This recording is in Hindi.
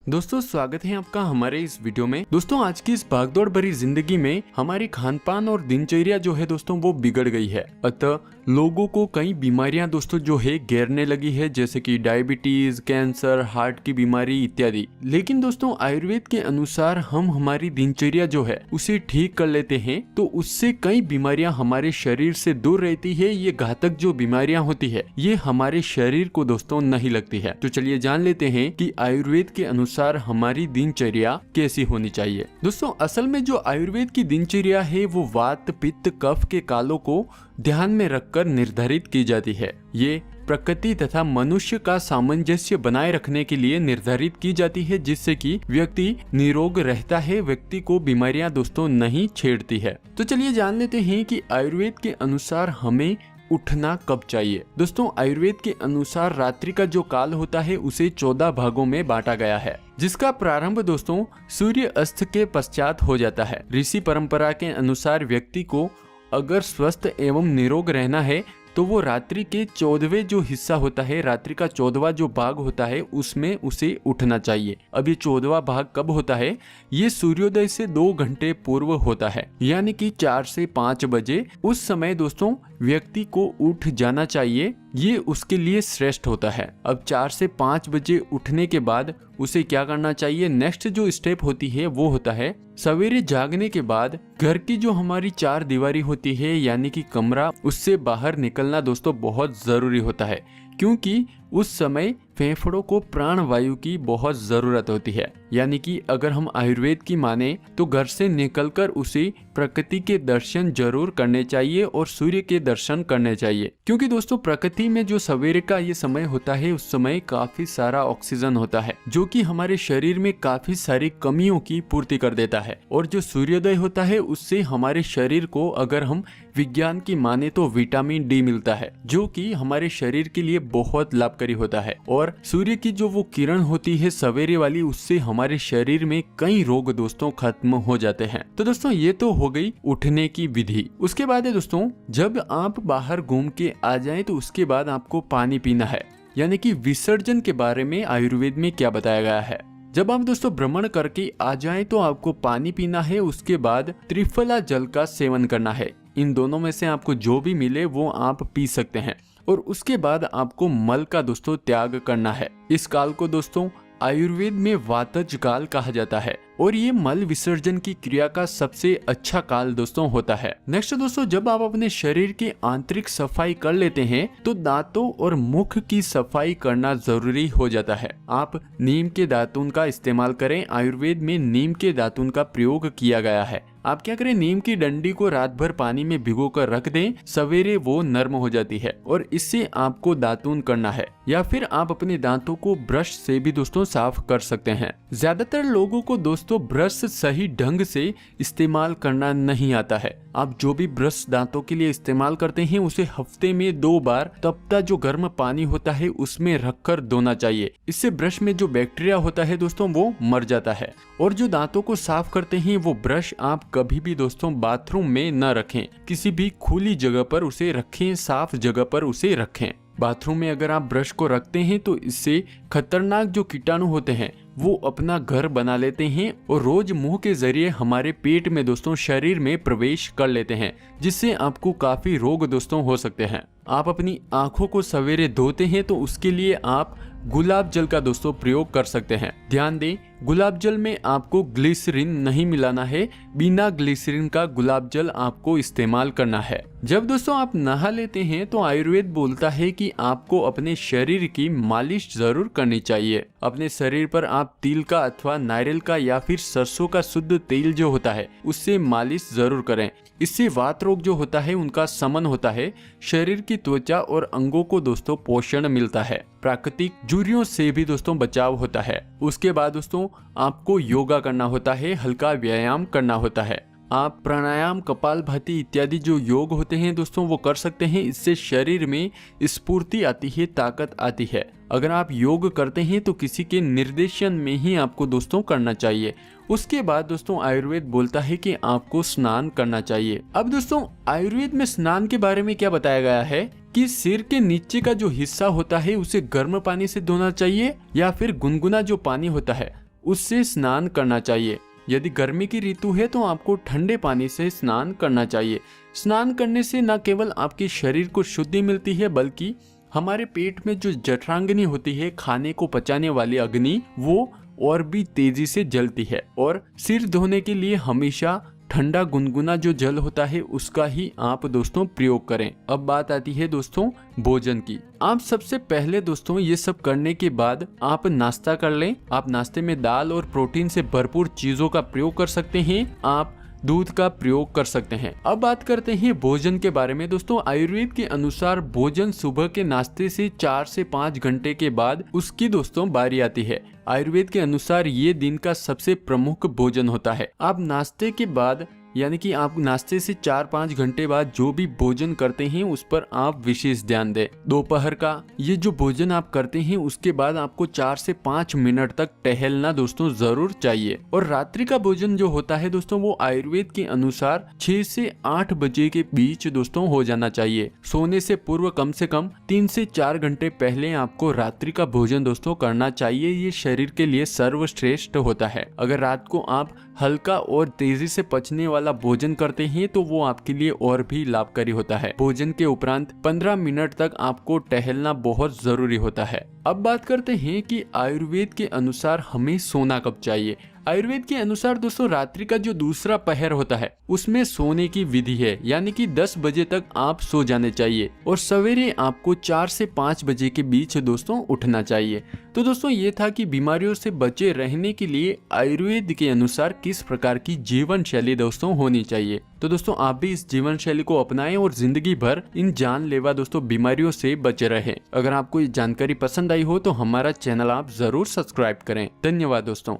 दोस्तों स्वागत है आपका हमारे इस वीडियो में। दोस्तों आज की इस भागदौड़ भरी जिंदगी में हमारी खान-पान और दिनचर्या जो है दोस्तों वो बिगड़ गई है। अतः लोगों को कई बीमारियां दोस्तों जो है घेरने लगी है, जैसे कि डायबिटीज, कैंसर, हार्ट की बीमारी इत्यादि। लेकिन दोस्तों आयुर्वेद के अनुसार हम हमारी दिनचर्या जो है उसे ठीक कर लेते हैं तो उससे कई बीमारियां हमारे शरीर से दूर रहती है। ये घातक जो बीमारियां होती है ये हमारे शरीर को दोस्तों नहीं लगती है। तो चलिए जान लेते हैं कि आयुर्वेद के अनुसार हमारी दिनचर्या कैसी होनी चाहिए। दोस्तों असल में जो आयुर्वेद की दिनचर्या है वो वात, पित्त, कफ के कालों को ध्यान में रखकर निर्धारित की जाती है। ये प्रकृति तथा मनुष्य का सामंजस्य बनाए रखने के लिए निर्धारित की जाती है, जिससे कि व्यक्ति निरोग रहता है, व्यक्ति को बीमारियां दोस्तों नहीं छेड़ती है। तो चलिए जान लेते हैं कि आयुर्वेद के अनुसार हमें उठना कब चाहिए। दोस्तों आयुर्वेद के अनुसार रात्रि का जो काल होता है उसे 14 भागों में बांटा गया है, जिसका प्रारंभ दोस्तों सूर्य अस्त के पश्चात हो जाता है। ऋषि परंपरा के अनुसार व्यक्ति को अगर स्वस्थ एवं निरोग रहना है तो वो रात्रि के 14वें जो हिस्सा होता है, रात्रि का 14वां जो भाग होता है उसमें उसे उठना चाहिए। अब ये 14वां भाग कब होता है? ये सूर्योदय से 2 घंटे पूर्व होता है, यानी कि 4 से 5 बजे। उस समय दोस्तों व्यक्ति को उठ जाना चाहिए, ये उसके लिए श्रेष्ठ होता है। अब 4 से 5 बजे उठने के बाद उसे क्या करना चाहिए? नेक्स्ट जो स्टेप होती है वो होता है सवेरे जागने के बाद घर की जो हमारी 4 दीवारी होती है यानी कि कमरा, उससे बाहर निकलना दोस्तों बहुत जरूरी होता है, क्योंकि उस समय फेफड़ों को प्राण वायु की बहुत जरूरत होती है। यानी कि अगर हम आयुर्वेद की माने तो घर से निकलकर उसे प्रकृति के दर्शन जरूर करने चाहिए और सूर्य के दर्शन करने चाहिए, क्योंकि दोस्तों प्रकृति में जो सवेरे का ये समय होता है उस समय काफी सारा ऑक्सीजन होता है जो कि हमारे शरीर में काफी सारी कमियों की पूर्ति कर देता है। और जो सूर्योदय होता है उससे हमारे शरीर को अगर हम विज्ञान की माने तो विटामिन डी मिलता है, जो कि हमारे शरीर के लिए बहुत लाभकारी होता है। और सूर्य की जो वो किरण होती है सवेरे वाली, उससे हमारे शरीर में कई रोग दोस्तों खत्म हो जाते हैं। तो दोस्तों ये तो हो गई उठने की विधि। उसके बाद है दोस्तों जब आप बाहर घूम के आ जाएं तो उसके बाद आपको पानी पीना है, यानी कि विसर्जन के बारे में आयुर्वेद में क्या बताया गया है। जब आप दोस्तों भ्रमण करके आ जाएं तो आपको पानी पीना है, उसके बाद त्रिफला जल का सेवन करना है। इन दोनों में से आपको जो भी मिले वो आप पी सकते हैं। और उसके बाद आपको मल का दोस्तों त्याग करना है। इस काल को दोस्तों आयुर्वेद में वातज काल कहा जाता है और ये मल विसर्जन की क्रिया का सबसे अच्छा काल दोस्तों होता है। नेक्स्ट दोस्तों जब आप अपने शरीर की आंतरिक सफाई कर लेते हैं तो दांतों और मुख की सफाई करना जरूरी हो जाता है। आप नीम के दातुन का इस्तेमाल करें। आयुर्वेद में नीम के दातुन का प्रयोग किया गया है। आप क्या करें, नीम की डंडी को रात भर पानी में भिगोकर रख दें, सवेरे वो नर्म हो जाती है और इससे आपको दातून करना है। या फिर आप अपने दांतों को ब्रश से भी दोस्तों साफ कर सकते हैं। ज्यादातर लोगों को दोस्तों ब्रश सही ढंग से इस्तेमाल करना नहीं आता है। आप जो भी ब्रश दांतों के लिए इस्तेमाल करते हैं उसे हफ्ते में 2 बार तपता जो गर्म पानी होता है उसमें रखकर धोना चाहिए। इससे ब्रश में जो बैक्टीरिया होता है दोस्तों वो मर जाता है। और जो दांतों को साफ करते हैं वो ब्रश आप कभी भी दोस्तों बाथरूम में न रखें, किसी भी खुली जगह पर उसे रखें, साफ जगह पर उसे रखें। बाथरूम में अगर आप ब्रश को रखते हैं तो इससे खतरनाक जो कीटाणु होते हैं वो अपना घर बना लेते हैं और रोज मुंह के जरिए हमारे पेट में दोस्तों शरीर में प्रवेश कर लेते हैं, जिससे आपको काफी रोग दोस्तों हो सकते हैं। आप अपनी आंखों को सवेरे धोते हैं तो उसके लिए आप गुलाब जल का दोस्तों प्रयोग कर सकते हैं। ध्यान दें गुलाब जल में आपको ग्लिसरीन नहीं मिलाना है, बिना ग्लिसरीन का गुलाब जल आपको इस्तेमाल करना है। जब दोस्तों आप नहा लेते हैं तो आयुर्वेद बोलता है कि आपको अपने शरीर की मालिश जरूर करनी चाहिए। अपने शरीर पर आप तिल का अथवा नारियल का या फिर सरसों का शुद्ध तेल जो होता है उससे मालिश जरूर करें। इससे वात रोग जो होता है उनका शमन होता है, शरीर की त्वचा और अंगों को दोस्तों पोषण मिलता है, प्राकृतिक झुर्रियों से भी दोस्तों बचाव होता है। उसके बाद दोस्तों आपको योगा करना होता है, हल्का व्यायाम करना होता है। आप प्राणायाम, कपालभाति इत्यादि जो योग होते हैं दोस्तों वो कर सकते हैं। इससे शरीर में स्फूर्ति आती है, ताकत आती है। अगर आप योग करते हैं तो किसी के निर्देशन में ही आपको दोस्तों करना चाहिए। उसके बाद दोस्तों आयुर्वेद बोलता है कि आपको स्नान करना चाहिए। अब दोस्तों आयुर्वेद में स्नान के बारे में क्या बताया गया है कि सिर के नीचे का जो हिस्सा होता है उसे गर्म पानी से धोना चाहिए या फिर गुनगुना जो पानी होता है उससे स्नान करना चाहिए। यदि गर्मी की ऋतु है तो आपको ठंडे पानी से स्नान करना चाहिए। स्नान करने से न केवल आपके शरीर को शुद्धि मिलती है, बल्कि हमारे पेट में जो जठराग्नि होती है, खाने को पचाने वाली अग्नि, वो और भी तेजी से जलती है। और सिर धोने के लिए हमेशा ठंडा गुनगुना जो जल होता है उसका ही आप दोस्तों प्रयोग करें। अब बात आती है दोस्तों भोजन की। आप सबसे पहले दोस्तों ये सब करने के बाद आप नाश्ता कर लें। आप नाश्ते में दाल और प्रोटीन से भरपूर चीजों का प्रयोग कर सकते हैं। आप दूध का प्रयोग कर सकते हैं। अब बात करते हैं भोजन के बारे में। दोस्तों आयुर्वेद के अनुसार भोजन सुबह के नाश्ते से 4 से 5 घंटे के बाद उसकी दोस्तों बारी आती है। आयुर्वेद के अनुसार ये दिन का सबसे प्रमुख भोजन होता है। आप नाश्ते के बाद यानी कि आप नाश्ते से 4-5 घंटे बाद जो भी भोजन करते हैं उस पर आप विशेष ध्यान दें। दोपहर का ये जो भोजन आप करते हैं उसके बाद आपको 4 से 5 मिनट तक टहलना दोस्तों जरूर चाहिए। और रात्रि का भोजन जो होता है दोस्तों वो आयुर्वेद के अनुसार 6 से 8 बजे के बीच दोस्तों हो जाना चाहिए। सोने से पूर्व कम से कम 3 से 4 घंटे पहले आपको रात्रि का भोजन दोस्तों करना चाहिए। ये शरीर के लिए सर्वश्रेष्ठ होता है। अगर रात को आप हल्का और तेजी से पचने वाला भोजन करते हैं तो वो आपके लिए और भी लाभकारी होता है। भोजन के उपरांत 15 मिनट तक आपको टहलना बहुत जरूरी होता है। अब बात करते हैं कि आयुर्वेद के अनुसार हमें सोना कब चाहिए। आयुर्वेद के अनुसार दोस्तों रात्रि का जो दूसरा पहर होता है उसमें सोने की विधि है, यानी कि 10 बजे तक आप सो जाने चाहिए और सवेरे आपको 4 से 5 बजे के बीच दोस्तों उठना चाहिए। तो दोस्तों ये था कि बीमारियों से बचे रहने के लिए आयुर्वेद के अनुसार किस प्रकार की जीवन शैली दोस्तों होनी चाहिए। तो दोस्तों आप भी इस जीवन शैली को अपनाएं और जिंदगी भर इन जानलेवा दोस्तों बीमारियों से बचे रहें। अगर आपको ये जानकारी पसंद आई हो तो हमारा चैनल आप जरूर सब्सक्राइब करें। धन्यवाद दोस्तों।